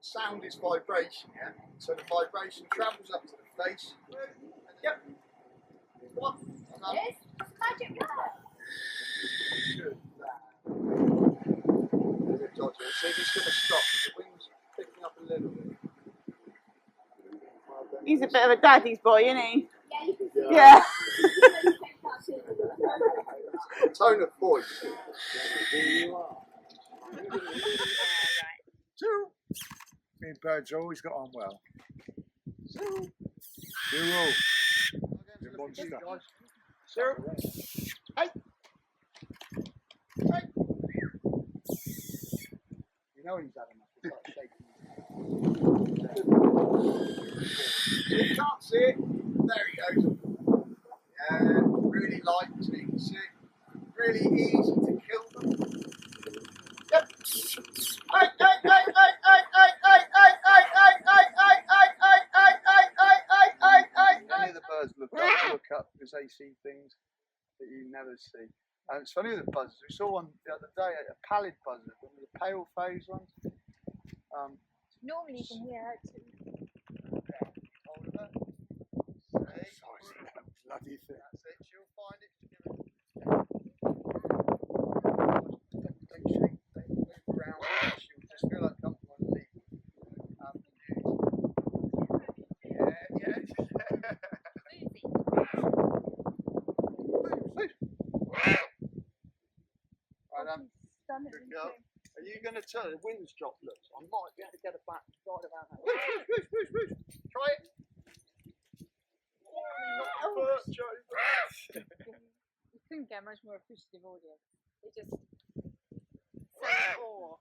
sound is vibration, yeah? So the vibration travels up to the face. Yep. What? Yes, it's magic word. Good. Good dodge. See if he's going to stop. The wind's picking up a little bit. He's a bit of a daddy's boy, isn't he? Yeah, you can see Yeah. Tone of voice. Me and birds always got on well. Cyril. You're a monster. Cyril. Hey. Hey. You know he's had enough. It's like shaking. You can't see it. There he goes. Really light so you can see it. Really easy to kill them. Yep. Hey, hey, hey, hey, hey, hey, hey, hey, hey, hey, hey, hey, hey, hey. Many of the birds look up because they see things that you never see. And it's funny with the buzzers. We saw one the other day, a pallid buzzard, one of the pale phase ones. Normally you can hear her too. Hold her. Bloody thing. That's it. She'll find it. Don't shake. Don't move around. She'll just feel uncomfortable and leave. Yeah. Good girl. Are you going to turn? The wind's dropped. Look, I might be able to get her back right about that. Try it. You couldn't get much more appreciative audience. It just says awe.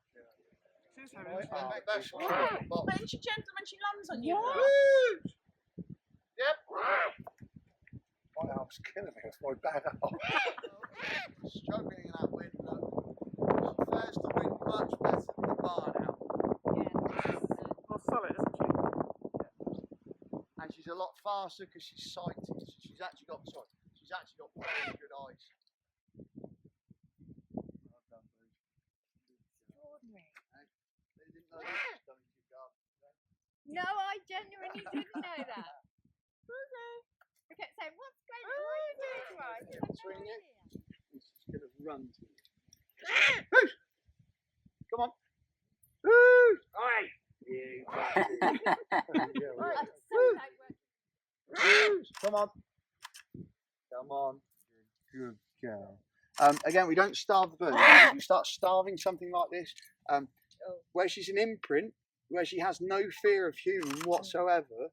But isn't she gentle when she lands on you? Yep. My arm's killing me. It's my bad arm. Struggling in that wind. Look. She fares the wind much better than the barn owl. Well, solid, isn't she? And she's a lot faster because she's sighted. She's actually got very good eyes. Well done, Bridget. Extraordinary. They didn't know that was coming to your garden today. No, I genuinely didn't know that. I kept saying, what's going on? What are you doing to us? Yeah, swing it. She's just going to run to you. Come on. Oi! You Come on. Come on. Good girl. Again, we don't starve the bird. If you start starving something like this, where she's an imprint, where she has no fear of human whatsoever,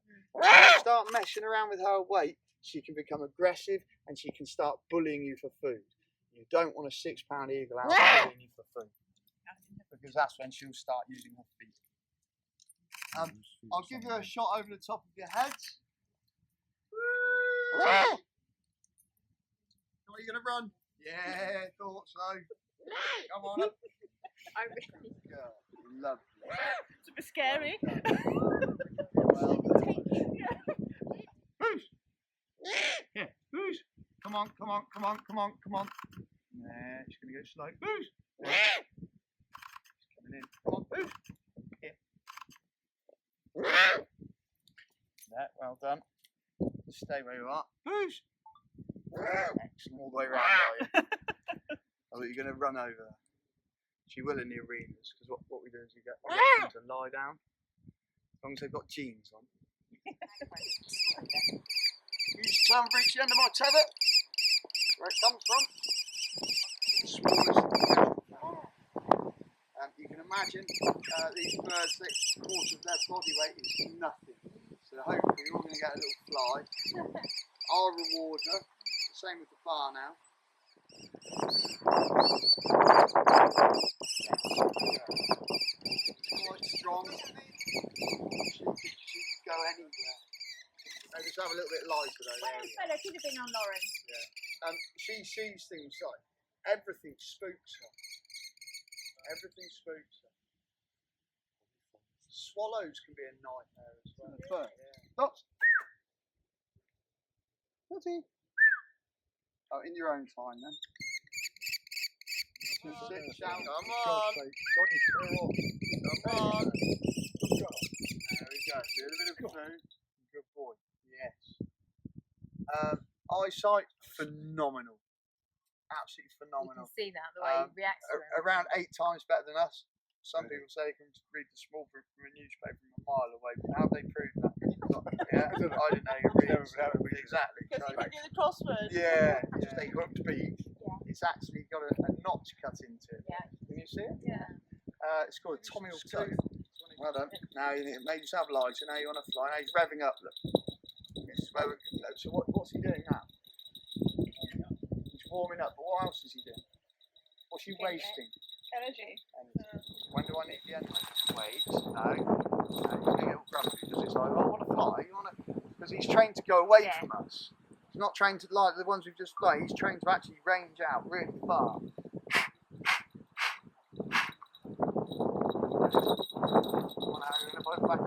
start messing around with her weight, she can become aggressive and she can start bullying you for food. You don't want a £6 eagle out bullying you for food, because that's when she'll start using her feet. I'll give you a shot over the top of your head. Are you going to run? Yeah, thought so. Come on up. I really Lovely. It's a bit scary. Well, Boosh! Yeah, Boosh! Come on. Nah, she's going to go slow. Boosh! She's coming in. Come on, Boosh! Here. Yeah, well done. Stay where you are. Boosh! Excellent. All the way around, are you? I thought you were going to run over her. She will in the arenas, because what we do is we get them to lie down, as long as they've got jeans on. Use your tongue, reach the end of my tether, where it comes from. You can imagine these birds, a quarter of their body weight is nothing. So hopefully you're all going to get a little fly. I'll reward her. Same with the bar now. Quite strong. She could go anywhere. They just have a little bit lighter though. Where's Bella? Could have been on Lauren. Yeah. She sees things like everything spooks her. Everything spooks her. Swallows can be a nightmare as well. Stop. What's he? Oh, in your own time then. Just sit, shout, come on! Come on! eyesight, phenomenal. Absolutely You can phenomenal. see that, the way he reacts to them. Around 8 times better than us. Some people say they can read the small print from a newspaper from a mile away. But how have they proved that? Yeah, I don't know. You can read it. Exactly. Because So, he can do the crossword. yeah, just a hooked beak. It's actually got a notch cut into it. Yeah. Can you see it? Yeah. It's called a Tommy or two. Well done. Now you made yourself large, so now you want to fly. Now he's revving up. Look. This is where so what's he doing now? He's warming up. But what else is he doing? What's he wasting? Energy. When do I need the energy? Wait, no. He's getting all grumpy because it's like, I want to fly. Because he's trained to go away from us. He's not trained to like the ones we've just fly. He's trained to actually range out really far. Come on, now, you're going to put it back